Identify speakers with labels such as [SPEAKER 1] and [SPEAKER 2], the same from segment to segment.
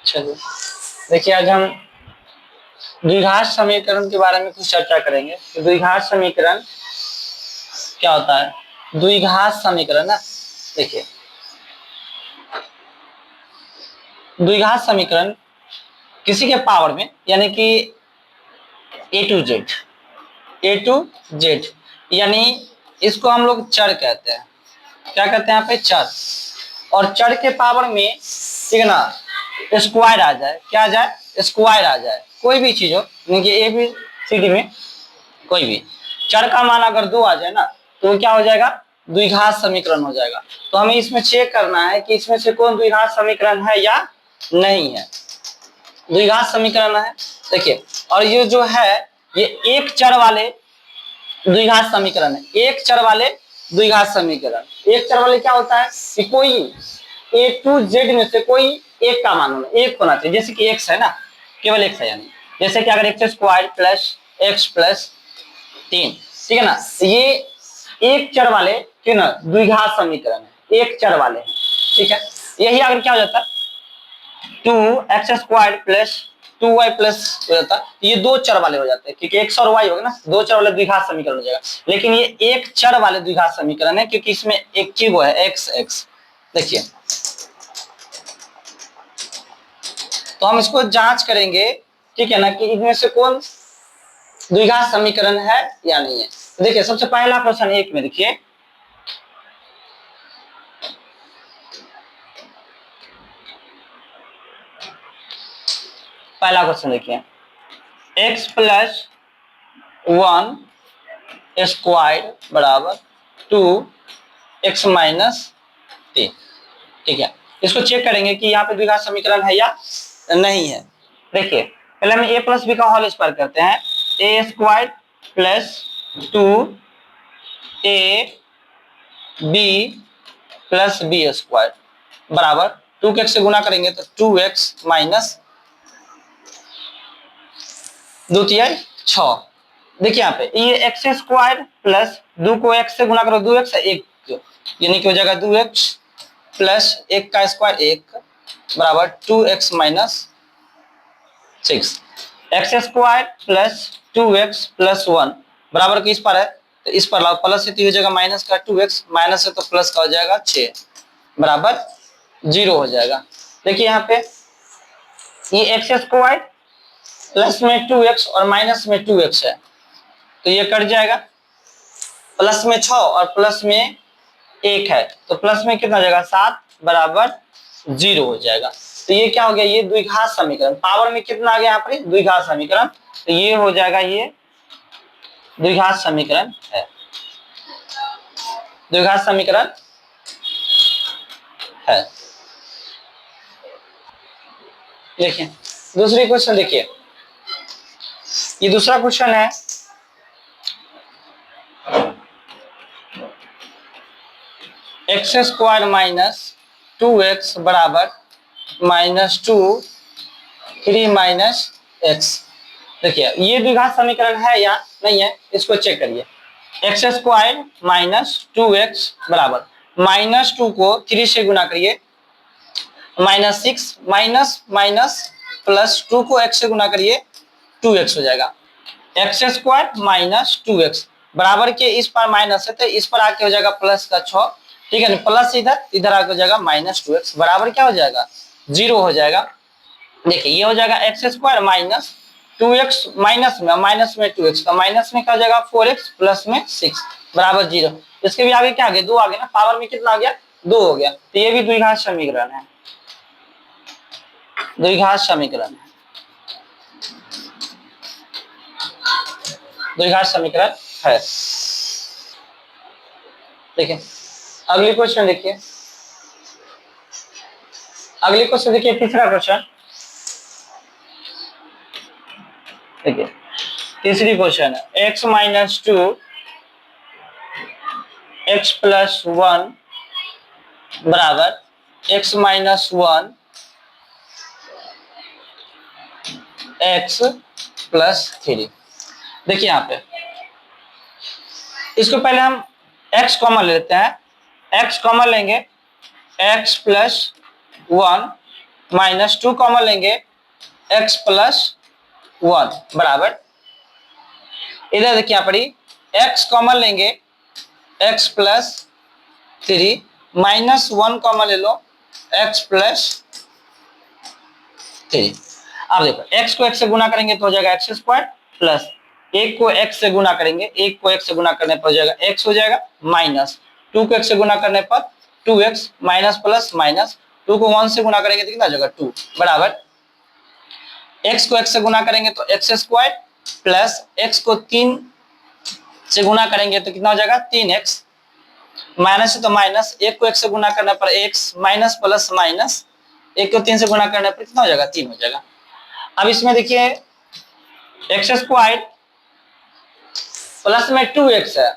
[SPEAKER 1] चलिए देखिए, आज हम द्विघात समीकरण के बारे में कुछ चर्चा करेंगे। तो द्विघात समीकरण क्या होता है? द्विघात समीकरण ना, देखिए द्विघात समीकरण किसी के पावर में, यानी कि ए टू जेड, यानी इसको हम लोग चर कहते हैं। क्या कहते हैं यहाँ पे? चर। और चर के पावर में, ठीक है ना, स्क्वायर आ जाए। क्या आ जाए? स्क्वायर आ जाए। कोई भी चीज हो, यानी कि ए बी सी डी में कोई भी चर का मान अगर 2 आ जाए ना, तो क्या हो जाएगा? द्विघात समीकरण हो जाएगा। तो हमें इसमें चेक करना है कि इसमें से कौन द्विघात समीकरण है या नहीं है। द्विघात समीकरण है, देखिए। और ये जो है, ये एक चर वाले द्विघात समीकरण है। एक चर वाले द्विघात समीकरण। एक चर वाले क्या होता है कि कोई ए टू जेड में से कोई एक का मान होना चाहिए। जैसे कि एक्स है ना, केवल एक्स है, यानी जैसे कि अगर x square plus x plus 3, ठीक है ना, ये एक चर वाले, ठीक है ना, द्विघात समीकरण है। एक चर वाले, ठीक है। यही अगर क्या हो जाता, 2x square plus 2y plus हो जाता, ये दो चर वाले हो जाते हैं, क्योंकि एक्स और वाई होगा ना, दो चर वाले द्विघात समीकरण हो जाएगा। लेकिन ये एक चर वाले द्विघात समीकरण है, क्योंकि इसमें एक चीज वो है एक्स एक्स। देखिए, तो हम इसको जांच करेंगे, ठीक है ना, कि इनमें से कौन द्विघात समीकरण है या नहीं है। तो देखिए, सबसे पहला क्वेश्चन एक में देखिए, पहला क्वेश्चन देखिए, x प्लस 1 स्क्वायर बराबर 2x माइनस 3, ठीक है। इसको चेक करेंगे कि यहाँ पे द्विघात समीकरण है या नहीं है। देखिए, पहले हम a प्लस बी का होल स्क्वायर करते हैं। A square plus 2a B plus B square बराबर 2 के x से गुना करेंगे तो 2x माइनस 2 तिया 6। देखिए यहाँ पे ये एक्स स्क्वायर प्लस 2 को x से गुना करो 2x है 1, यानी कि हो जाएगा 2x प्लस 1 का स्क्वायर 1 बराबर 2x minus 6। X square plus 2x plus 1 बराबर किस पर है? तो इस पर लाओ, प्लस से तो हो जाएगा माइनस का 2x, माइनस से तो प्लस का हो जाएगा 6 बराबर 0 हो जाएगा। देखिए यहाँ पे ये एक्स स्क्वायर प्लस में 2x और माइनस में 2x है, तो ये कट जाएगा। प्लस में 6 और प्लस में 1 है, तो प्लस में कितना हो जाएगा? 7 बराबर 0 हो जाएगा। तो ये क्या हो गया? ये द्विघात समीकरण। पावर में कितना आ गया यहाँ पर? द्विघात समीकरण। तो ये हो जाएगा, ये द्विघात समीकरण है। द्विघात समीकरण है। देखिए दूसरी क्वेश्चन, देखिए ये दूसरा क्वेश्चन है। एक्स स्क्वायर माइनस 2x बराबर माइनस 2 3 माइनस एक्स। देखिए ये द्विघात समीकरण है या नहीं है, इसको चेक करिए। एक्स स्क्वायर माइनस 2x बराबर माइनस 2 को 3 से गुना करिए, माइनस 6 माइनस माइनस प्लस 2 को x से गुना करिए 2x हो जाएगा। एक्स स्क्वायर माइनस 2x बराबर के इस पर माइनस है, तो इस पर आके हो जाएगा प्लस का 6, ठीक है ना, प्लस इधर आके हो जाएगा माइनस 2x बराबर क्या हो जाएगा? 0 हो जाएगा। देखिए ये हो जाएगा x square minus 2x minus में 2x का माइनस में क्या हो जाएगा? 4x प्लस में 6 बराबर 0। इसके भी आगे क्या आ गया? 2 आ गया ना, पावर में कितना आ गया? 2 हो गया। तो ये भी द्विघात समीकरण है, द्विघात समीकरण है, द्विघात समीकरण है। देखिए अगली क्वेश्चन देखिए, अगली क्वेश्चन देखिए, तीसरा क्वेश्चन देखिए। तीसरी क्वेश्चन है एक्स माइनस 2 एक्स प्लस 1 बराबर एक्स माइनस 1 एक्स प्लस 3। देखिए यहाँ पे इसको पहले हम x कॉमन लेते हैं। x कॉमन लेंगे, x प्लस 1 माइनस 2 कॉमन लेंगे x प्लस 1 बराबर, इधर देखिए यहाँ पर x कॉमन लेंगे x प्लस 3 माइनस 1 कॉमन ले लो x प्लस 3। अब देखो x को x से गुना करेंगे तो हो जाएगा एक्स स्क्वायर प्लस एक को x से गुना करेंगे, एक को x से गुना करने पर हो जाएगा x हो जाएगा माइनस 2 को x से गुना करने पर 2x माइनस प्लस माइनस 2 को 1 से गुना करेंगे तो कितना हो जाएगा 2 बराबर, x को x से गुना करेंगे तो एक्स स्क्वायर प्लस x को 3 से गुना करेंगे तो कितना हो जाएगा 3x माइनस है तो माइनस, एक को x से गुना करने पर x माइनस प्लस माइनस, एक को 3 से गुना करने पर कितना हो जाएगा 3 हो जाएगा। अब इसमें देखिए एक्स स्क्वायर प्लस में 2x है,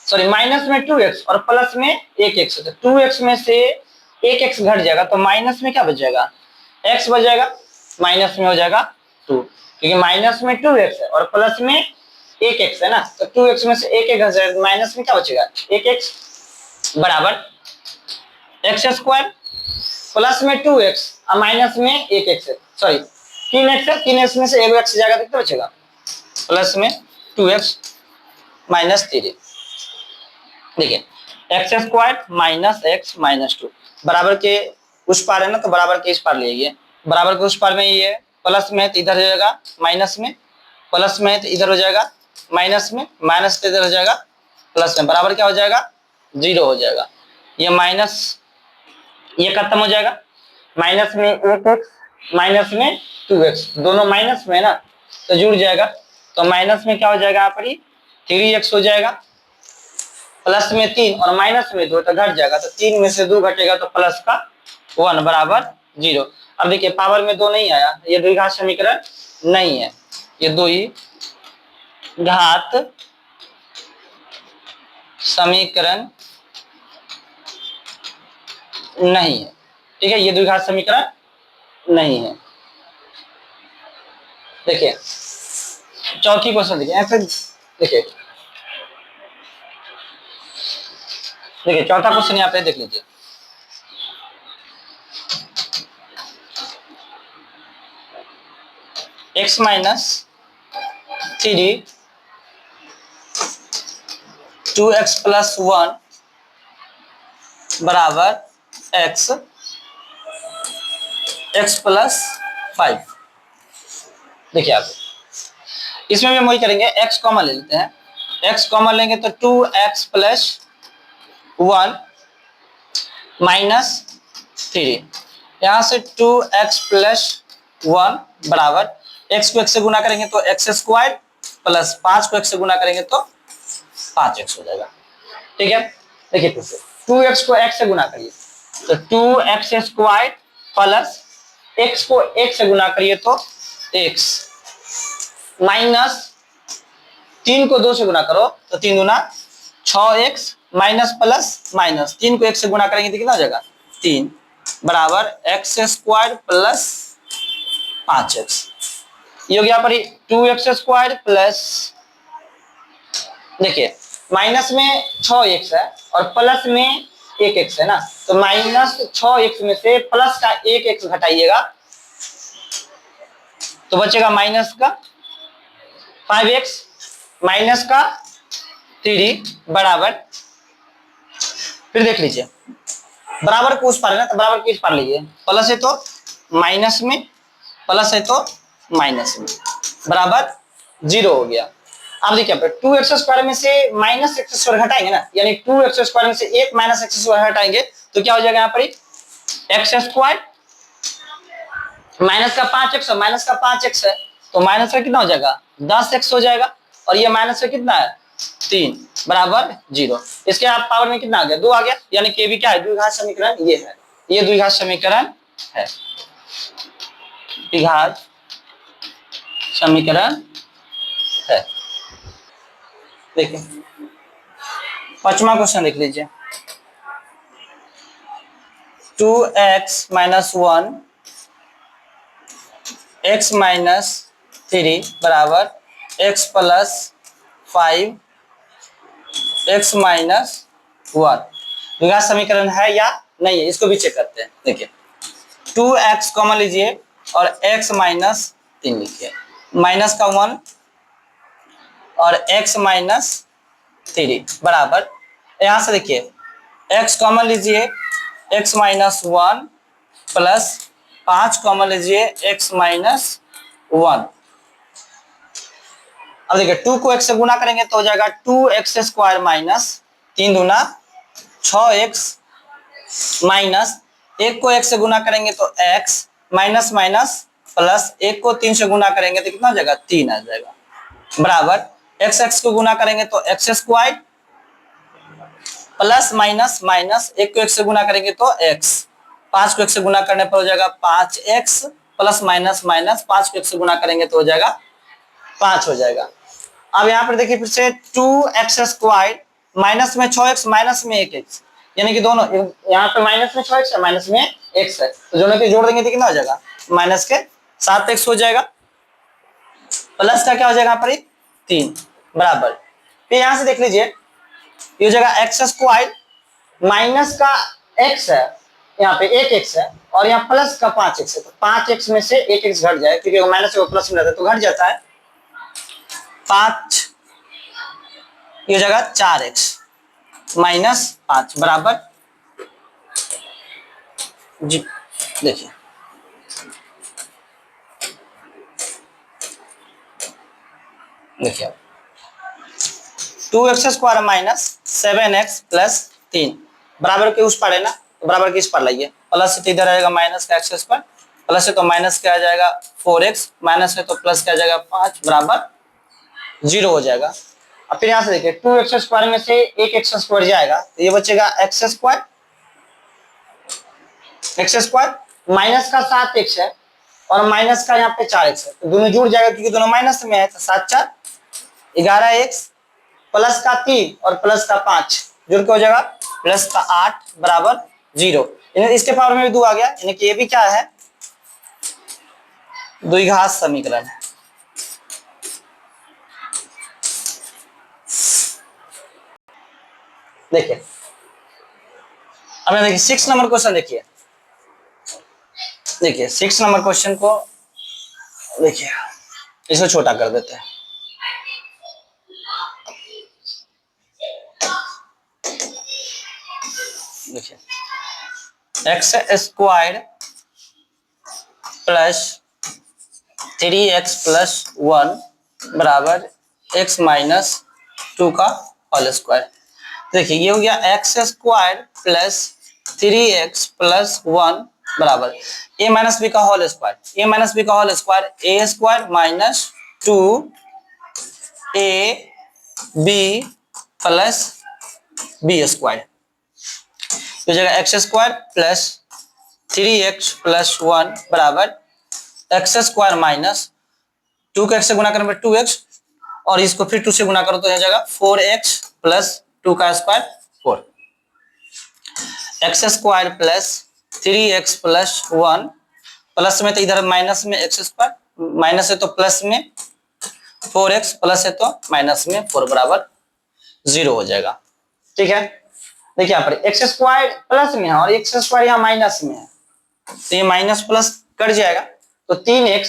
[SPEAKER 1] सॉरी माइनस में 2x और प्लस में 1x है, तो 2x में से 1x घट जाएगा तो माइनस में क्या बच जाएगा x बच जाएगा, माइनस में हो जाएगा 2 क्योंकि माइनस में 2x है और प्लस में 1x है ना, तो 2x में से 1 घट जाएगा माइनस में क्या बचेगा 1x बराबर एक्स स्क्वायर प्लस में 2x और माइनस में 1x है, सॉरी 3x है, 3x में से 1x जाएगा तो कितना बचेगा प्लस में 2x माइनस 3। देखिए x square minus x minus 2 बराबर के उस पार है ना, तो बराबर के इस पार ले आइए, बराबर के उस पार में ये प्लस में तो इधर हो जाएगा माइनस में, प्लस में तो इधर हो जाएगा माइनस में, माइनस तो इधर हो जाएगा प्लस में, बराबर क्या हो जाएगा 0 हो जाएगा। ये माइनस ये खत्म हो जाएगा, माइनस में 1x माइनस में 2x दोनों माइनस में है ना तो जुड़ जाएगा, तो माइनस में क्या हो जाएगा यहाँ पर 3x हो जाएगा, प्लस में 3 और माइनस में 2 तो घट जाएगा, तो 3 में से 2 घटेगा तो प्लस का 1 बराबर 0। अब देखिए पावर में 2 नहीं आया, ये द्विघात समीकरण नहीं है, ये द्विघात समीकरण नहीं है, ठीक है, ये द्विघात समीकरण नहीं है। देखिए चौथी क्वेश्चन देखिए, देखिए देखिए चौथा क्वेश्चन यहाँ पे देख लीजिए, x माइनस 3 2x प्लस 1 बराबर x x प्लस 5। देखिए आप इसमें भी हम वही करेंगे, x कॉमन ले लेते हैं, x कॉमन लेंगे तो 2x प्लस 1 माइनस 3, यहाँ से 2x प्लस 1 बराबर x को x से गुना करेंगे तो x स्क्वायर प्लस 5 को x से गुना करेंगे तो 5x हो जाएगा, ठीक है। देखिए फिर से 2x को x से गुना करिए तो 2x स्क्वायर प्लस x को x से गुना करिए तो x माइनस 3 को 2 से गुना करो तो 3 दूना 6x माइनस प्लस माइनस 3 को 1 से गुना करेंगे तो कितना हो जाएगा 3 बराबर x स्क्वायर प्लस 5x, ये हो गया पर 2x स्क्वायर प्लस, देखिए माइनस में 6x है और प्लस में 1x है ना, तो माइनस 6x में से प्लस का 1x घटाइएगा तो बचेगा माइनस का 5x माइनस का 3 बराबर, फिर देख लीजिए बराबर को उस पार है ना तो बराबर के इस पार लीजिए, प्लस है तो माइनस में, प्लस है तो माइनस में बराबर 0 हो गया। अब देखिए 2x स्क्वायर में से माइनस एक्स स्क्वायर घटाएंगे ना, यानी 2x स्क्वायर में से 1 माइनस एक्स स्क्वायर हटाएंगे तो क्या हो जाएगा यहाँ पर एक्स स्क्वायर माइनस का 5x और माइनस का 5x है तो माइनस का कितना हो जाएगा 10x हो जाएगा और ये माइनस का कितना है 3 बराबर 0। इसके आप पावर में कितना आ गया 2 आ गया, यानी के भी क्या है द्विघात समीकरण ये है, ये द्विघात समीकरण है, द्विघात समीकरण है। देखिए पांचवा क्वेश्चन देख लीजिए, 2x माइनस 1 x माइनस 3 बराबर x प्लस 5 x माइनस 1 द्विघात समीकरण है या नहीं है, इसको भी चेक करते हैं। देखिए 2x कॉमन लीजिए और x माइनस 3 लिखिए, माइनस का 1 और x माइनस 3 बराबर, यहां से देखिए x कॉमन लीजिए, x माइनस 1 प्लस 5 कॉमन लीजिए, x माइनस 1। अब देखिए 2 को x से गुना करेंगे तो हो जाएगा 2x स्क्वायर माइनस 3 दूना 6x माइनस 1 को x से गुना करेंगे तो x माइनस माइनस प्लस 1 को 3 से गुना करेंगे तो कितना हो जाएगा 3 आ जाएगा, बराबर x को गुना करेंगे तो x square plus minus minus 1 को 1 से गुना करेंगे तो x, 5 को 1 से गुना करने पर हो जाएगा 5x प्लस माइनस माइनस 5 को 1 से गुना करेंगे तो हो जाएगा 5 हो जाएगा। अब यहाँ पर देखिए फिर से 2x स्क्वायर माइनस में 6x माइनस में 1x, यानी कि दोनों यहाँ पे माइनस में 6x है माइनस में x है, तो दोनों के जोड़ देंगे तो कितना हो जाएगा माइनस के 7x हो जाएगा, प्लस का क्या हो जाएगा यहाँ पर 3 बराबर। फिर यहाँ से देख लीजिए ये हो जाएगा x स्क्वायर माइनस का x है, यहाँ पे 1x है और यहाँ प्लस का 5x है, तो 5x में से 1x घट जाए क्योंकि माइनस को प्लस में रहता है तो घट जाता है 5, ये हो जाएगा 4x माइनस 5 बराबर जी। देखिए देखिए 2x square minus 7x plus 3 बराबर के उस पार है ना, तो बराबर के इस पार लाइए, प्लस से इधर आएगा माइनस का x स्क्वायर, प्लस है तो माइनस क्या आ जाएगा 4x, माइनस है तो प्लस क्या आ जाएगा 5 बराबर 0 हो जाएगा। अब फिर यहाँ से देखिए 2x स्क्वायर में से एक x स्क्वायर जाएगा तो ये बचेगा x स्क्वायर माइनस का 7x है और माइनस का यहाँ पे 4x है, तो दोनों जुड़ जाएगा क्योंकि दोनों माइनस में है, तो 7 4 11x प्लस का 3 और प्लस का 5 जुड़ के हो जाएगा प्लस का 8 बराबर 0। इसके पावर में भी 2 आ गया, यानी कि ये भी क्या है द्विघात समीकरण है। देखिए अब देखिए 6 नंबर क्वेश्चन देखिए, देखिए 6 नंबर क्वेश्चन को देखिए, इसको छोटा कर देते हैं। देखिए x square plus 3x plus 1 बराबर x माइनस 2 का होल स्क्वायर। देखिए ये हो गया x square plus 3x plus 1 बराबर a माइनस बी का whole square, a minus B का whole square a square minus 2 ab plus B square, तो जगह x square plus 3x plus 1 बराबर एक्स स्क्वायर माइनस 2 को x से गुना करने पर 2x और इसको फिर 2 से गुना करो तो हो जाएगा 4x प्लस 2 का square 4, x square plus 3x plus 1 plus में तो इधर माइनस में एक्स स्क्वायर, माइनस है तो प्लस में 4x प्लस है तो माइनस में 4 बराबर 0 हो जाएगा। ठीक है, देखिए यहाँ पर एक्स स्क्वायर प्लस में है और एक्स स्क्वायर यहाँ माइनस में है, तो ये माइनस प्लस कट जाएगा, तो 3x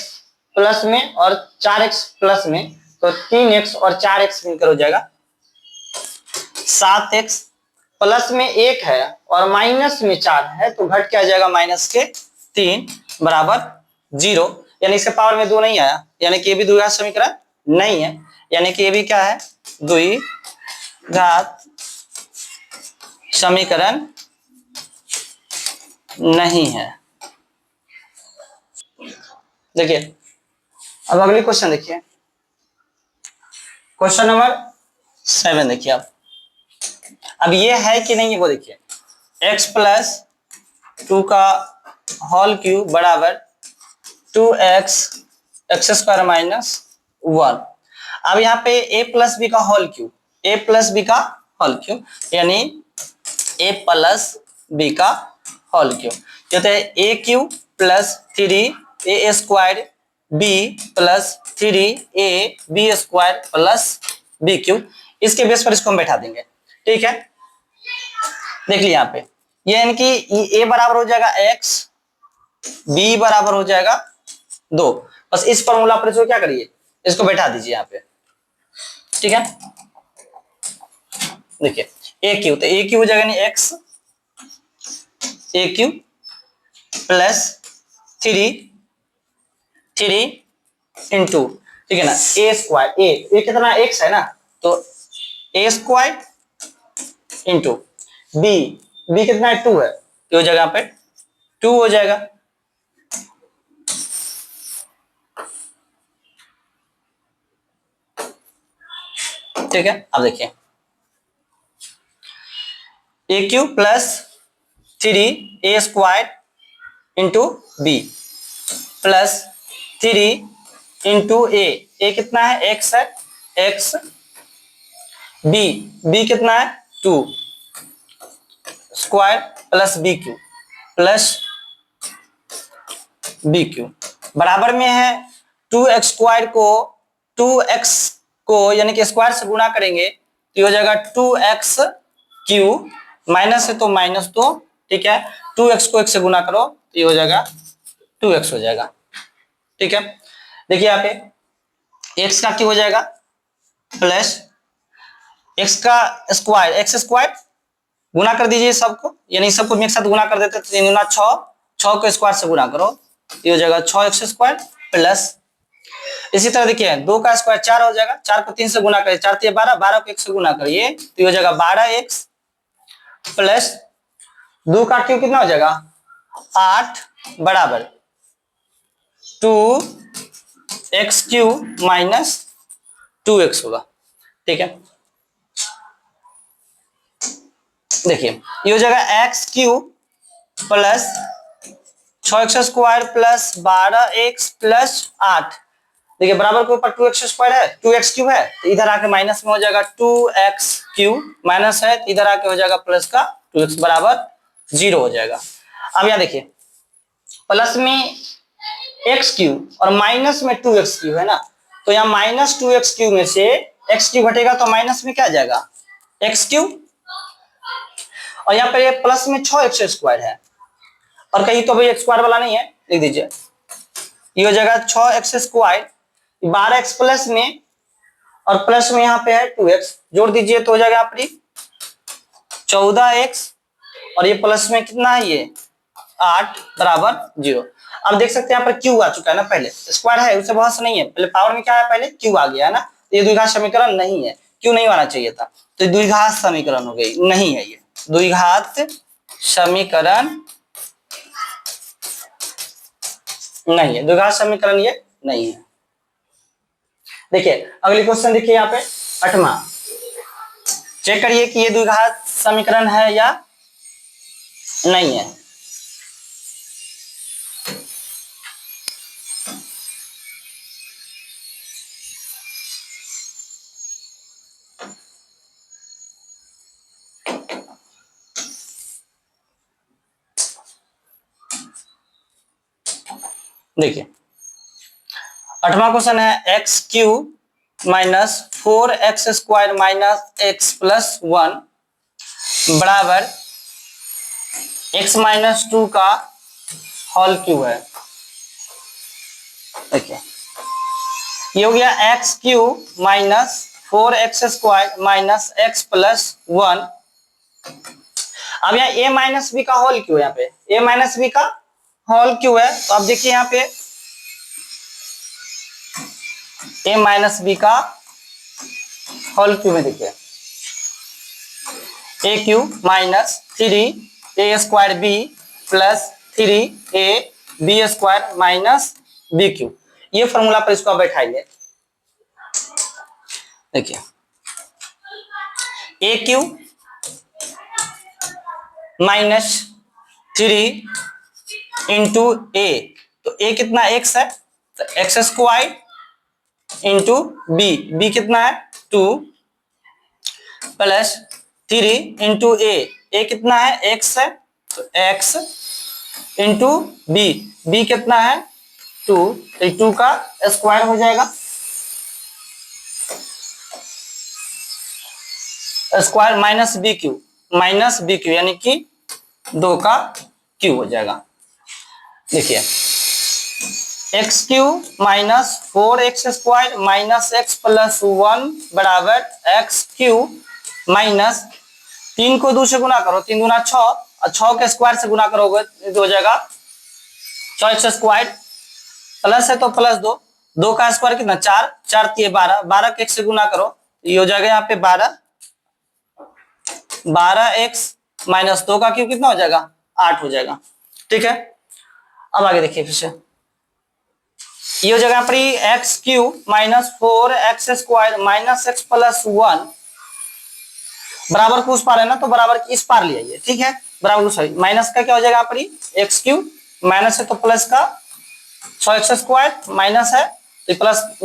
[SPEAKER 1] प्लस में और 4x प्लस में, तो 3x और 4x मिलकर हो जाएगा 7x प्लस में 1 है और माइनस में 4 है, तो घट के आ जाएगा माइनस के 3 बराबर 0, यानी इसके पावर में 2 नहीं आया, यानी कि ये भी द्विघात समीकरण नहीं है, यानी कि ये भी क्या है द्विघात समीकरण नहीं है। देखिए अब अगली क्वेश्चन देखिए, क्वेश्चन नंबर 7 देखिए। अब ये है कि नहीं वो देखिए, x प्लस 2 का होल क्यूब बराबर 2x एक्स स्क्वायर माइनस 1। अब यहाँ पे a प्लस बी का whole cube, a plus B का होल क्यूब यानी a प्लस बी का होल क्यूब, कहते हैं a cube plus 3a square b plus 3a b square plus b cube, इसके बेस पर इसको हम बैठा देंगे। ठीक है, देख लिया यहाँ पे ये यानी कि a बराबर हो जाएगा x b बराबर हो जाएगा 2। बस इस फॉर्मूला पर इसको क्या करिए, इसको बैठा दीजिए यहाँ पे, ठीक है। देखिए ए क्यू, तो ए क्यू हो जाएगा नहीं एक्स ए क्यू प्लस 3 इंटू, ठीक है ना, ए स्क्वायर, ए कितना एक्स है ना, तो ए स्क्वायर इंटू बी, बी कितना है 2 है, तो जगह पे 2 हो जाएगा। ठीक है, अब देखिए A cube plus 3 A square into B plus 3 into A कितना है एक्स है, एक्स, बी कितना है 2 स्क्वायर प्लस बी क्यू बराबर में है 2x स्क्वायर को 2x को यानी कि स्क्वायर से गुणा करेंगे तो ये हो जाएगा 2x क्यू, माइनस है तो -2, ठीक है, 2x को 1 से गुणा करो तो ये हो जाएगा 2x हो जाएगा। ठीक है, देखिए यहाँ पे x का क्यू हो जाएगा प्लस x का स्क्वायर, एक्स स्क्वायर गुना कर दीजिए सबको, यानी सबको एक साथ गुना कर देते तो 3 गुना 6, 6 को स्क्वायर से गुना करो ये हो जाएगा 6x स्क्वायर प्लस, इसी तरह देखिए 2 का स्क्वायर 4 हो जाएगा, 4 को 3 से गुना करिए 4 3 12, 12 को 1 से गुना करिए तो ये हो जाएगा 12x प्लस 2 का क्यू कितना हो जाएगा 8 बराबर 2x क्यू माइनस 2x होगा। ठीक है, देखिए ये हो जाएगा x Q plus 6x square plus 12x plus 8, देखिए बराबर के ऊपर 2x स्क्वायर है 2x क्यू है तो इधर आके माइनस में हो जाएगा 2x क्यू, माइनस है तो इधर आके हो जाएगा प्लस का 2x बराबर 0 हो जाएगा। अब यहाँ देखिए प्लस में x क्यू और माइनस में 2x क्यू है ना, तो यहाँ माइनस 2x क्यू में से x क्यू घटेगा तो माइनस में क्या आ जाएगा x क्यू, और यहाँ पे प्लस में 6x स्क्वायर है और कहीं तो भाई x स्क्वायर वाला नहीं है, लिख दीजिए ये हो जाएगा 6x स्क्वायर 12x प्लस में और प्लस में यहाँ पे है 2x जोड़ दीजिए तो हो जाएगा आपकी 14x और ये प्लस में कितना है ये 8 बराबर 0। अब देख सकते हैं यहाँ पर क्यू आ चुका है ना, पहले स्क्वायर है उससे बहुत नहीं है, पहले पावर में क्या है पहले क्यू आ गया है ना, तो ये द्विघात समीकरण नहीं है, क्यू नहीं आना चाहिए था तो द्विघात समीकरण हो गई, नहीं है ये द्विघात समीकरण नहीं है, द्विघात समीकरण ये नहीं है। देखिए अगली क्वेश्चन देखिए यहाँ पे 8वां, चेक करिए कि ये द्विघात समीकरण है या नहीं है। देखिए 8वां क्वेश्चन है x cube minus 4x square minus x plus 1 बराबर x माइनस 2 का होल क्यू है। देखिए ये हो गया x cube minus 4x square minus x plus 1, अब यहाँ a माइनस बी का होल क्यू है, यहाँ पे a माइनस बी का होल क्यू है, तो अब देखिए यहाँ पे a माइनस बी का होल क्यू में देखिए A cube minus 3a square B plus 3a B square minus B cube, ये फॉर्मूला पर इसको बैठाइए। देखिए A cube minus 3 into A, तो ए कितना x है तो एक्स स्क्वायर इंटू बी कितना है 2 प्लस 3 इंटू ए कितना है x है तो x इंटू बी कितना है 2, तो 2 का स्क्वायर हो जाएगा, स्क्वायर माइनस बी क्यू यानी कि 2 का क्यू हो जाएगा। देखिए x cube minus 4x² minus x plus 1 बराबर एक्स क्यू माइनस 3 को 2 से गुना करो, 3 दूना 6 और 6 के स्क्वायर से गुना करोगे तो हो जाएगा 6x² प्लस है तो प्लस 2, 2 का स्क्वायर कितना 4, 4 3 12, 12 के x से गुना करो ये हो जाएगा यहाँ पे 12, 12x माइनस 2 का क्यू कितना हो जाएगा 8 हो जाएगा। ठीक है, अब आगे देखिए फिर से ये हो जाएगा पर x cube minus 4x² minus x plus 1 बराबर को उस पार है ना तो बराबर की इस पार ले आइए। ठीक है, बराबर सॉरी माइनस का क्या हो जाएगा पर एक्स क्यू माइनस है तो प्लस का 6x² माइनस है तो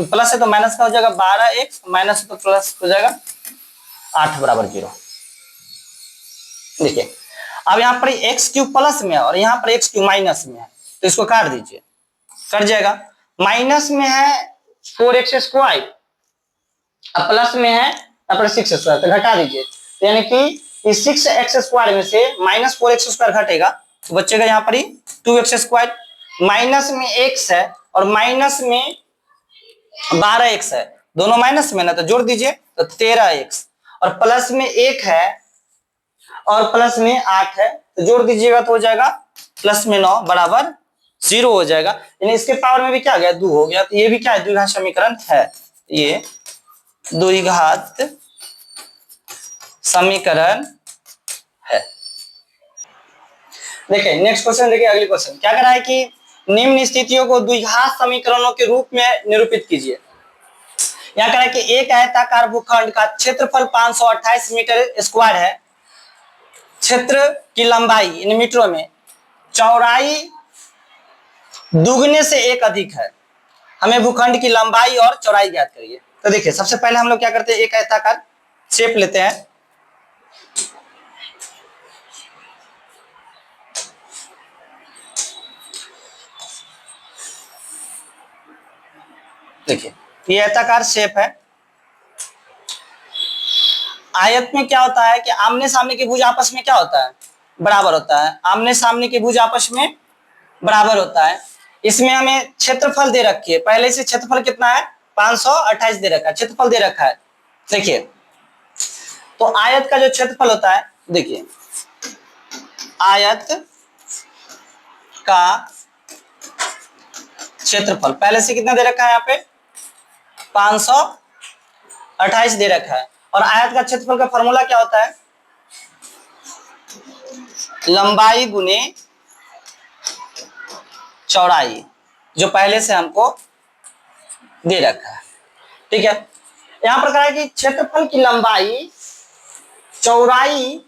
[SPEAKER 1] प्लस है तो माइनस का हो जाएगा 12x माइनस है तो प्लस हो जाएगा 8 बराबर 0। देखिए अब यहाँ पर एक्स क्यू प्लस में है और यहाँ पर एक्स क्यू माइनस में है तो इसको काट दीजिए, कट जाएगा। माइनस में है 4x² अब प्लस में है यहाँ पर 6x² तो घटा दीजिए, यानी कि इस 6x² में से माइनस 4x² घटेगा तो बचेगा यहाँ पर 2x²। माइनस में x है और माइनस में 12x है, दोनों माइनस में ना तो जोड़ दीजिए तो 13x और प्लस में 1 है और प्लस में 8 है तो जोड़ दीजिएगा तो हो जाएगा प्लस में 9 बराबर 0 हो जाएगा। यानी इसके पावर में भी क्या आ गया 2 हो गया तो ये भी क्या है द्विघात समीकरण है, ये द्विघात समीकरण है। देखिए नेक्स्ट क्वेश्चन देखिए, अगली क्वेश्चन क्या कर रहा है कि निम्न स्थितियों को द्विघात समीकरणों के रूप में निरूपित कीजिए। यहाँ कह रहा है कि एक आयताकार भूखंड का क्षेत्रफल 528 मीटर स्क्वायर है, क्षेत्र की लंबाई इन मीटरों में, चौड़ाई दुगने से 1 अधिक है, हमें भूखंड की लंबाई और चौड़ाई ज्ञात करिए। तो देखिए सबसे पहले हम लोग क्या करते हैं एक आयताकार शेप लेते हैं, देखिए ये आयताकार शेप है। आयत में क्या होता है कि आमने सामने की भुज आपस में क्या होता है बराबर होता है, आमने सामने की भुज आपस में बराबर होता है। इसमें हमें क्षेत्रफल दे रखी है, पहले से क्षेत्रफल कितना है 528 दे रखा है, क्षेत्रफल दे रखा है। देखिए तो आयत का जो क्षेत्रफल होता है, देखिए आयत का क्षेत्रफल पहले से कितना दे रखा है यहाँ पे 528 दे रखा है और आयत का क्षेत्रफल का फॉर्मूला क्या होता है लंबाई गुने चौड़ाई, जो पहले से हमको दे रखा है। ठीक है, यहां पर कहा है कि क्षेत्रफल की लंबाई चौड़ाई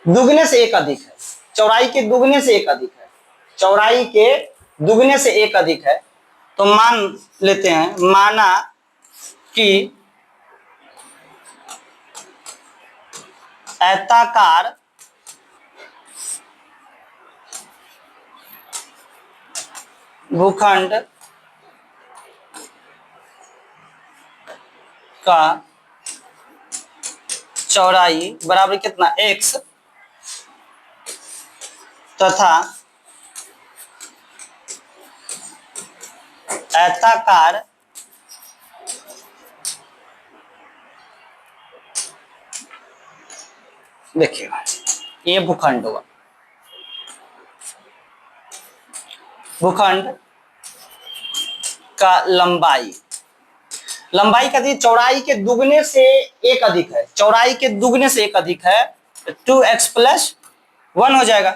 [SPEAKER 1] दुगने से 1 अधिक है, चौड़ाई के दुगने से 1 अधिक है, चौड़ाई के दुगने से 1 अधिक है। तो मान लेते हैं, माना कि आयताकार भूखंड का चौड़ाई बराबर कितना x तथा आयताकार देखिए ये भूखंड होगा, भूखंड का लंबाई का चौड़ाई के दुगने से 1 अधिक है, चौड़ाई के दुगने से 1 अधिक है तो 2x प्लस 1 हो जाएगा।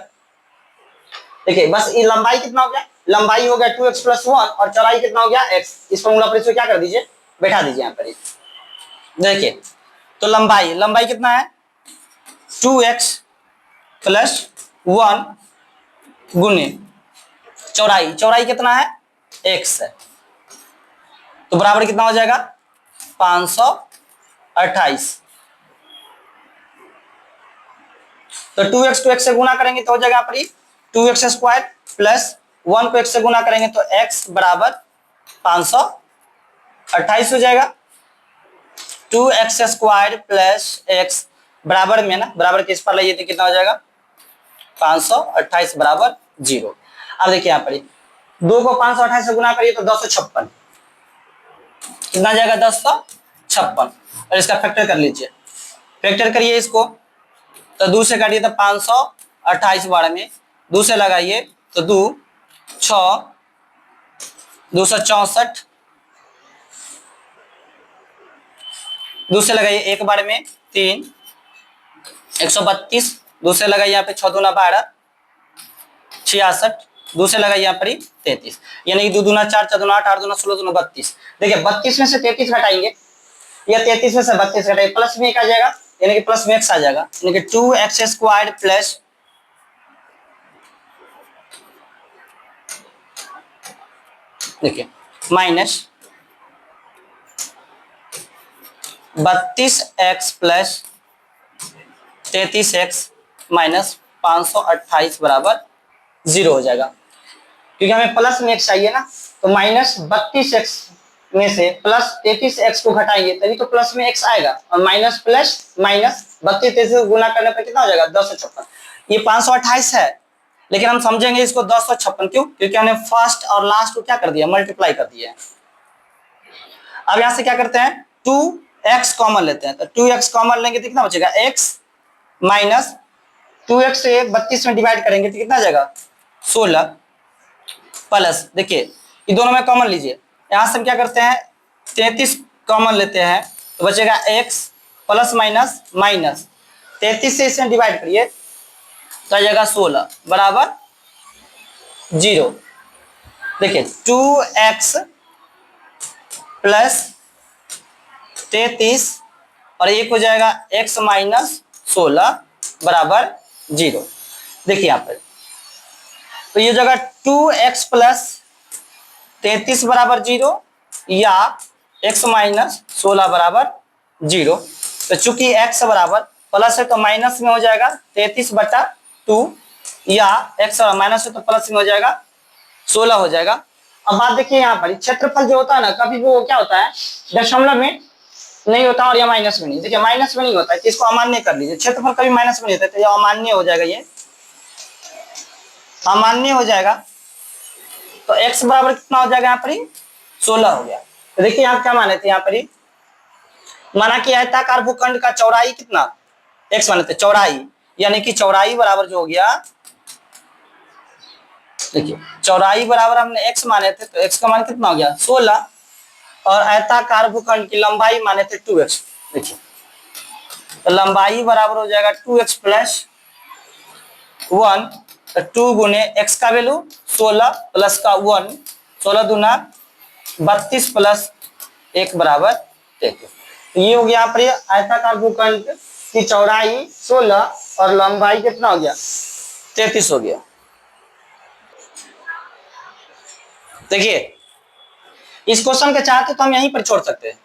[SPEAKER 1] देखिए बस ये लंबाई कितना हो गया, लंबाई हो गया 2x प्लस 1 और चौड़ाई कितना हो गया x। इस फॉर्मूला पर इसको क्या कर दीजिए बैठा दीजिए यहाँ पर। देखिए तो लंबाई कितना है 2x प्लस 1 गुने चौड़ाई कितना है x है तो बराबर कितना हो जाएगा 528। तो 2x से गुना करेंगे तो हो जाएगा पर 2x² प्लस 1 को x से गुना करेंगे तो x बराबर 528 हो जाएगा। 2x² प्लस x बराबर में ना, बराबर के इस पर लाइए तो कितना हो जाएगा 528 बराबर 0। अब देखिए यहाँ पर 2 को 528 से गुना करिए तो 256, कितना जाएगा 256, और इसका फैक्टर कर लीजिए, फैक्टर करिए इसको, तो 2 से काटिए तो 528 बार में 2 से लगाइए तो 2 6 264, 2 से लगाइए एक बार में 3 132, 2 से लगाइए यहाँ पे 6 दूना 12 66, 2 से लगाइए यहाँ पर 33, यानी कि 2 दूना 4 4 दूना 8 8 दूना 16 दूना 32। देखिए 32 में से 33 घटाएंगे या 33 में से 32 घटाइए, प्लस में एक आ जाएगा, यानी कि प्लस में x आ जाएगा, यानी कि 2x² प्लस देखिए minus 32x plus 33x minus 528 बराबर 0 हो जाएगा, क्योंकि हमें प्लस में x चाहिए ना, तो माइनस 32x में से प्लस 33x को घटाएंगे तभी तो प्लस में x आएगा, और माइनस प्लस माइनस 32 को गुना करने पर कितना हो जाएगा 256। ये 528 है, लेकिन हम समझेंगे इसको 256 क्यों, क्योंकि हमने फर्स्ट और लास्ट को क्या कर दिया, मल्टीप्लाई कर दिया है। अब यहां से क्या करते हैं 2x कॉमन लेते हैं, तो 2x कॉमन लेंगे तो कितना बचेगा x माइनस 2x से 32 में डिवाइड करेंगे तो कितना जाएगा 16, प्लस देखिए ये दोनों में कॉमन लीजिए, यहां से हम क्या करते हैं 33 कॉमन लेते हैं तो बचेगा x प्लस माइनस माइनस 33 से इसे डिवाइड करिए तो आ जाएगा 16 बराबर 0। देखिए 2x प्लस 33 और एक हो जाएगा x माइनस 16 बराबर 0। देखिए यहाँ पर तो ये जगह 2x प्लस 33 बराबर 0 या x माइनस 16 बराबर 0, तो चूंकि x बराबर प्लस है तो माइनस में हो जाएगा 33 बटा 2 या x माइनस है तो प्लस में हो जाएगा 16 हो जाएगा। अब बात देखिए यहाँ पर क्षेत्रफल जो होता है ना, कभी वो क्या होता है दशमलव में नहीं होता और या माइनस में नहीं, देखिए माइनस में नहीं होता है तो इसको अमान्य कर लीजिए, क्षेत्रफल कभी माइनस में नहीं होता है तो ये अमान्य हो जाएगा, ये अमान्य हो जाएगा, तो x बराबर कितना हो जाएगा यहाँ पर 16 हो गया। तो देखिए यहाँ क्या माने थे, यहाँ पर माना कि आयताकार भूखंड का चौड़ाई कितना x माने थे, चौड़ाई यानी कि चौड़ाई बराबर जो हो गया, देखिए चौड़ाई बराबर हमने x माने थे तो x का मान कितना हो गया 16, और आयताकार भूखंड की लंबाई माने थे 2x, देखिए तो लंबाई बराबर हो जाएगा 2x प्लस 1, तो 2 गुने x का वैल्यू 16 प्लस का 1, 16 दूना 32 प्लस 1 बराबर 33। तो ये हो गया यहाँ पर आयताकार भूखंड की चौड़ाई 16 और लंबाई कितना हो गया 33 हो गया। देखिए इस क्वेश्चन के चाहते तो हम यहीं पर छोड़ सकते हैं,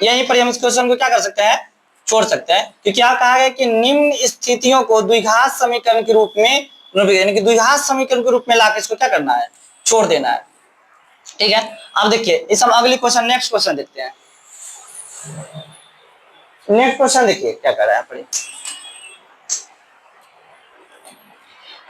[SPEAKER 1] यहीं पर हम इस क्वेश्चन को क्या कर सकते हैं छोड़ सकते हैं, क्योंकि क्या कहा गया कि निम्न स्थितियों को द्विघात समीकरण के रूप में, यानी कि द्विघात समीकरण के रूप में लाकर इसको क्या करना है छोड़ देना है। ठीक है, अब देखिए इस हम अगली क्वेश्चन नेक्स्ट क्वेश्चन देखते हैं। नेक्स्ट क्वेश्चन देखिए क्या कर रहा है यहाँ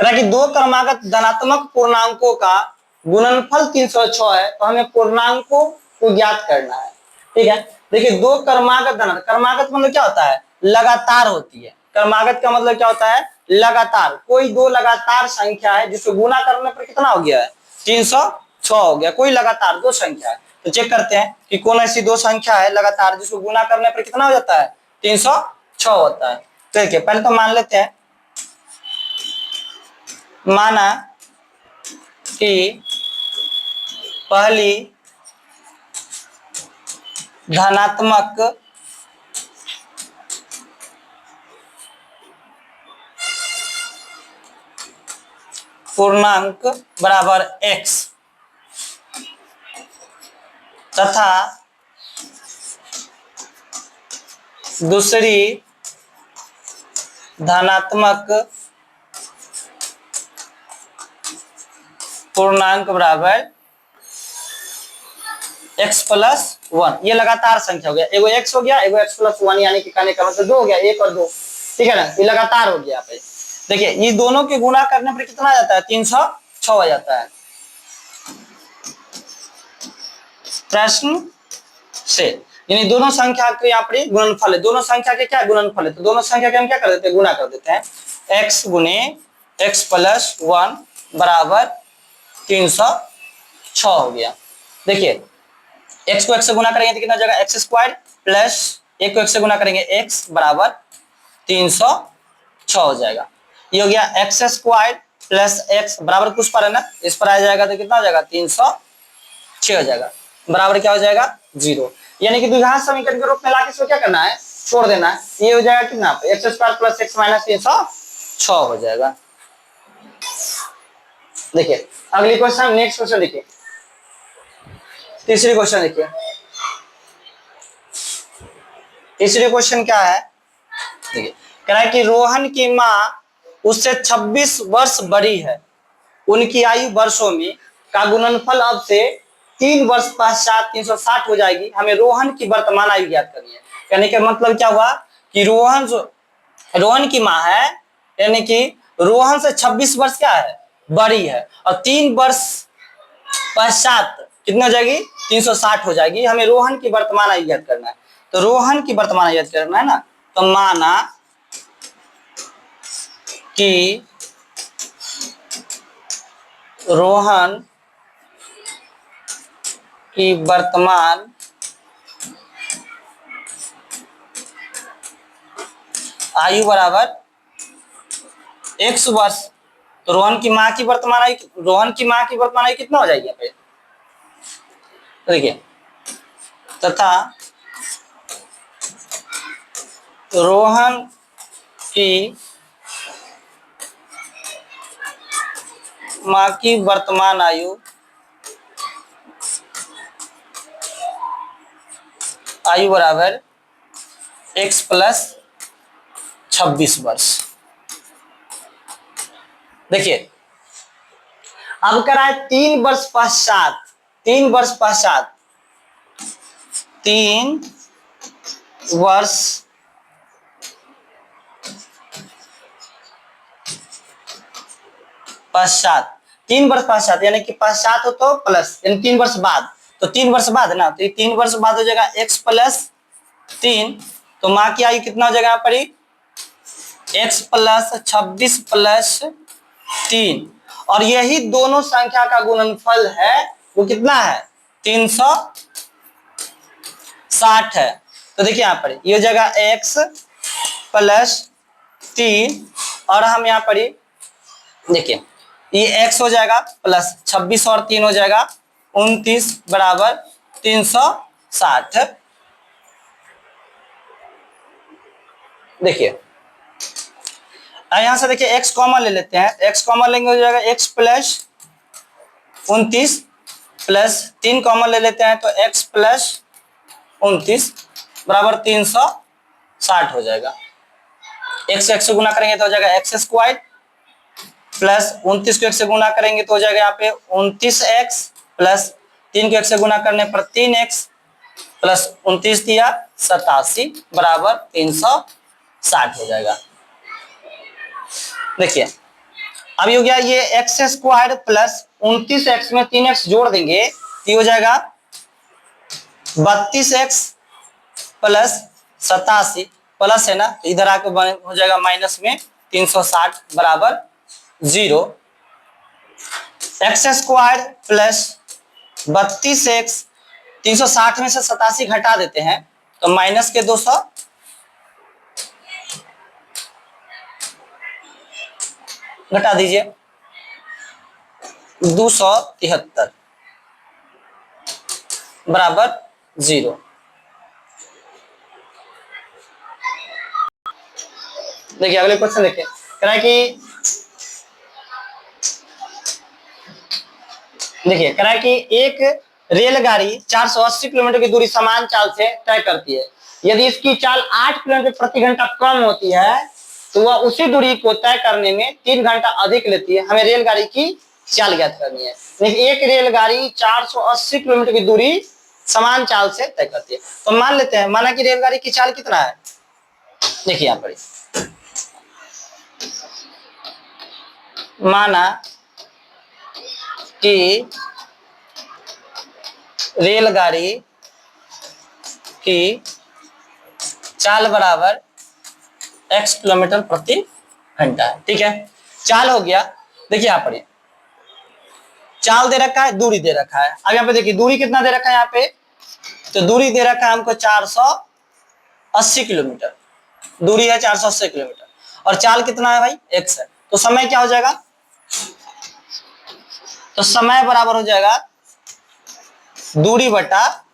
[SPEAKER 1] पर कि दो क्रमागत धनात्मक पूर्णांकों का गुणनफल 306 है, तो हमें पूर्णांकों को ज्ञात करना है। ठीक है, देखिए दो क्रमागत धनात्मक, क्रमागत मतलब क्या होता है लगातार होती है, क्रमागत का मतलब क्या होता है लगातार, कोई दो लगातार संख्या है जिसको गुना करने पर कितना हो गया है 306 हो गया, कोई लगातार दो संख्या है। तो चेक करते हैं कि कौन ऐसी दो संख्या है लगातार जिसको गुना करने पर कितना हो जाता है 306 होता है। तो देखिए पहले तो मान लेते हैं, माना कि पहली धनात्मक पूर्णांक बराबर x तथा दूसरी धनात्मक पूर्णांक बराबर x प्लस 1, ये लगातार संख्या हो गया, एगो x हो गया एगो x प्लस 1, यानी कि कहने का मतलब 2 हो गया, 1 और 2, ठीक है ना, ये लगातार हो गया। देखिए ये दोनों के गुना करने पर कितना आ जाता है 306, 6 आ जाता है। प्रश्न से यानी दोनों संख्या के यहाँ पर गुणनफल है, दोनों संख्या के क्या गुणनफल है, तो दोनों संख्या के हम क्या कर देते हैं, गुणा कर देते हैं। x गुने x प्लस 1 बराबर 306 हो गया। देखिए x को x से गुना करेंगे तो कितना हो जाएगा, एक्स स्क्वायर प्लस एक को x से गुना करेंगे x बराबर 306 हो जाएगा। ये हो गया एक्स स्क्वायर प्लस x बराबर कुछ पर है ना, इस पर आ जाएगा तो कितना हो जाएगा 306 हो जाएगा, बराबर क्या हो जाएगा 0। यानी कि द्विघात समीकरण के रूप में लाके इसको क्या करना है, छोड़ देना है। ये हो जाएगा कितना पे, x square plus x minus 306 हो जाएगा। देखिए अगली क्वेश्चन, नेक्स्ट क्वेश्चन देखिए, तीसरी क्वेश्चन देखिए। तीसरी क्वेश्चन क्या है, देखिए कह रहा है कि रोहन की माँ उससे 26 वर्ष बड़ी है, उनकी आयु वर्षों में का गुणनफल अब से 3 वर्ष पश्चात 360 हो जाएगी, हमें रोहन की वर्तमान आयु ज्ञात करनी है। कहने का मतलब क्या हुआ कि रोहन की माँ है, यानी कि रोहन से 26 वर्ष क्या है, बड़ी है, और 3 वर्ष पश्चात कितनी हो जाएगी 360 हो जाएगी, हमें रोहन की वर्तमान आयु ज्ञात करना है। तो रोहन की वर्तमान आयु ज्ञात करना है ना, तो माना कि रोहन की वर्तमान आयु बराबर x वर्ष, तो रोहन की माँ की वर्तमान आयु कितना हो जाएगी यहाँ पे, देखिए तथा रोहन की माँ की वर्तमान आयु बराबर x प्लस 26 वर्ष। देखिए अब करा है 3 वर्ष पश्चात, 3 वर्ष पश्चात, 3 वर्ष पश्चात, 3 वर्ष पश्चात यानी कि पश्चात हो तो प्लस, यानी 3 वर्ष बाद, तो 3 वर्ष बाद ना, तो 3 वर्ष बाद हो जाएगा x प्लस 3, तो माँ की आयु कितना हो जाएगा यहाँ पर, x प्लस 26 प्लस 3, और यही दोनों संख्या का गुणनफल है, वो कितना है 360 है। तो देखिए यहाँ पर ये हो जाएगा x प्लस 3, और हम यहाँ पर देखिए ये x हो जाएगा प्लस 26 और 3 हो जाएगा 29 बराबर 360। देखिए यहां से देखिए x कॉमन ले लेते हैं, x कॉमन लेंगे हो जाएगा x प्लस 29 प्लस 3 कॉमन ले लेते हैं तो x प्लस 29 बराबर 360 हो जाएगा। x से गुना करेंगे तो हो जाएगा एक्स स्क्वायर प्लस 29 को x से गुना करेंगे तो हो जाएगा यहाँ पे 29x प्लस 3 को x से गुना करने पर 3x प्लस 29 दिया 87 बराबर 360 हो जाएगा। देखिए अभी हो गया ये एक्स स्क्वायर प्लस 29x में 3x जोड़ देंगे तो हो जाएगा 32x प्लस 87, प्लस है ना तो इधर आके हो जाएगा माइनस में 360 बराबर 0। एक्स स्क्वायर प्लस 32x 360 में से 87 घटा देते हैं तो माइनस के 200 घटा दीजिए 273 बराबर 0। देखिए अगले क्वेश्चन देखिए, कह रहा है कि देखिए कह रहा है कि एक रेलगाड़ी 480 किलोमीटर की दूरी समान चाल से तय करती है, यदि इसकी चाल 8 किलोमीटर प्रति घंटा कम होती है तो वह उसी दूरी को तय करने में 3 घंटा अधिक लेती है, हमें रेलगाड़ी की चाल ज्ञात करनी है। देखिए एक रेलगाड़ी 480 किलोमीटर की दूरी समान चाल से तय करती है, तो मान लेते हैं माना कि रेलगाड़ी की चाल कितना है, देखिए यहाँ पर माना कि रेलगाड़ी की चाल बराबर x किलोमीटर प्रति घंटा है। ठीक है, चाल हो गया। देखिए यहाँ पर चाल दे रखा है, दूरी दे रखा है। अब यहाँ पे देखिए दूरी कितना दे रखा है यहाँ पे, तो दूरी दे रखा है हमको 480 किलोमीटर, दूरी है 480 किलोमीटर, और चाल कितना है भाई x है। तो समय क्या हो जाएगा, तो समय बराबर हो जाएगा दूरी बटा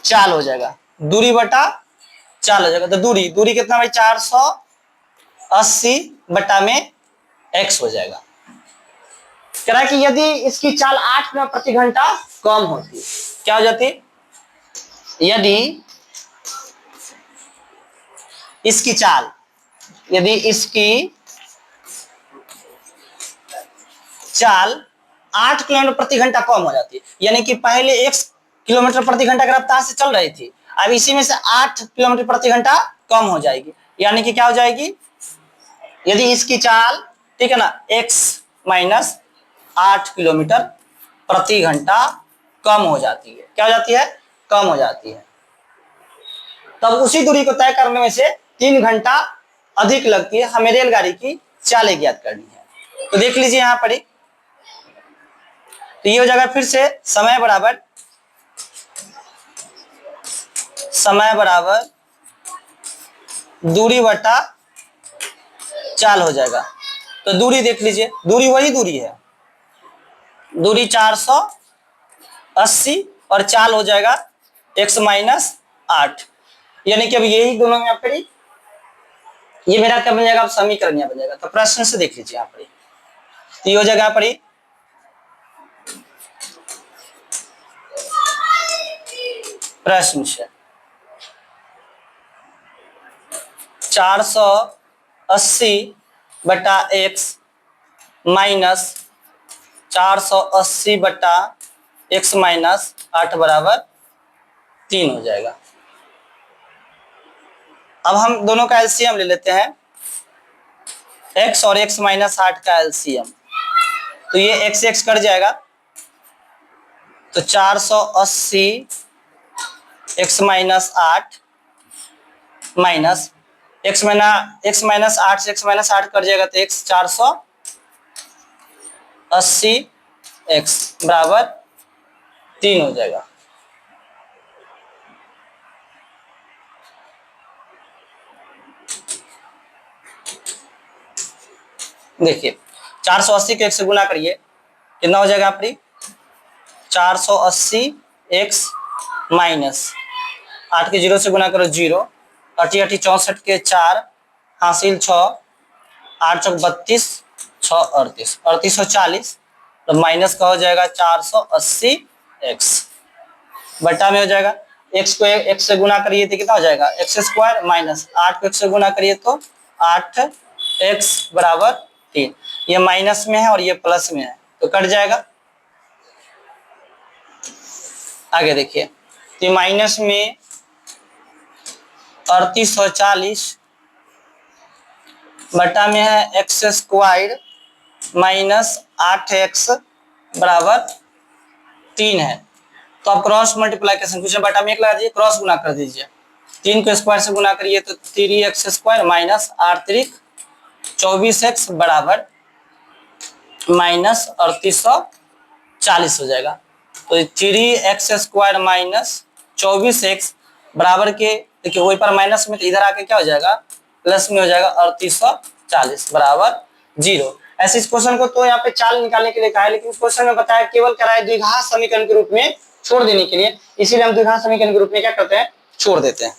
[SPEAKER 1] चाल हो जाएगा, दूरी बटा चाल हो जाएगा। तो दूरी दूरी कितना भाई 480 बटा में x हो जाएगा। कह रहा है कि यदि इसकी चाल 8 किलोमीटर प्रति घंटा कम होती है, क्या हो जाती, यदि इसकी चाल, यदि इसकी चाल 8 किलोमीटर प्रति घंटा कम हो जाती है, यानी कि पहले 1 किलोमीटर प्रति घंटा की रफ्तार से चल रही थी, अब इसी में से 8 किलोमीटर प्रति घंटा कम हो जाएगी, यानी कि क्या हो जाएगी, यदि इसकी चाल, ठीक है ना, x माइनस 8 किलोमीटर प्रति घंटा कम हो जाती है, क्या हो जाती है, कम हो जाती है, तब उसी दूरी को तय करने में से 3 घंटा अधिक लगती है, हमें रेलगाड़ी की चालें ज्ञात करनी है। तो देख लीजिए यहाँ पर, तो ये हो जाएगा फिर से समय बराबर दूरी बटा चाल हो जाएगा। तो दूरी देख लीजिए, दूरी वही दूरी है, दूरी 480 और चाल हो जाएगा x माइनस 8, यानी कि अब यही दोनों में पर ये मेरा क्या बन जाएगा, अब समीकरण बन जाएगा। तो प्रश्न से देख लीजिए यहाँ पर, तो ये हो जाएगा यहाँ पर प्रश्न से 480 बटा x माइनस 480 बटा x माइनस 8 बराबर 3 हो जाएगा। अब हम दोनों का एलसीएम ले लेते हैं, x और x माइनस 8 का एलसीएम, तो ये x x कट जाएगा, तो 480 x minus 8 minus x minus 8 से x माइनस 8 कट जाएगा, तो x 480 x बराबर 3 हो जाएगा। देखिए 480 के x से गुना करिए, कितना हो जाएगा आपकी, 480 x माइनस 8 के 0 से गुना करो 0, 80 80 64 के 4 हासिल 6, 8 चौक 32, 6 38, 3840, तो माइनस का हो जाएगा 480 x बटा में हो जाएगा, x को x से गुना करिए तो कितना हो जाएगा, x स्क्वायर माइनस 8 को x से गुना करिए तो 8x बराबर 3, ये माइनस में है और ये प्लस में है, तो कट जाएगा। आगे देखिए, तो माइनस में 3840 बटा में है एक्स स्क्वायर माइनस 8x बराबर 3 है, तो आप क्रॉस मल्टीप्लाइकेशन कुछ बटा में 1 लगा दीजिए, क्रॉस गुना कर दीजिए, 3 को स्क्वायर से गुना करिए तो 3x स्क्वायर माइनस 8 3 24x बराबर माइनस 3840 हो जाएगा। तो 3x स्क्वायर माइनस 24x बराबर के, देखिए वही पर माइनस में, तो इधर आके क्या हो जाएगा, प्लस में हो जाएगा 3840 बराबर 0। ऐसे इस क्वेश्चन को तो यहाँ पे चाल निकालने के लिए कहा है, लेकिन इस क्वेश्चन में बताया केवल कराए द्विघात समीकरण के रूप में छोड़ देने के लिए, इसीलिए हम द्विघात समीकरण के रूप में क्या करते हैं, छोड़ देते हैं।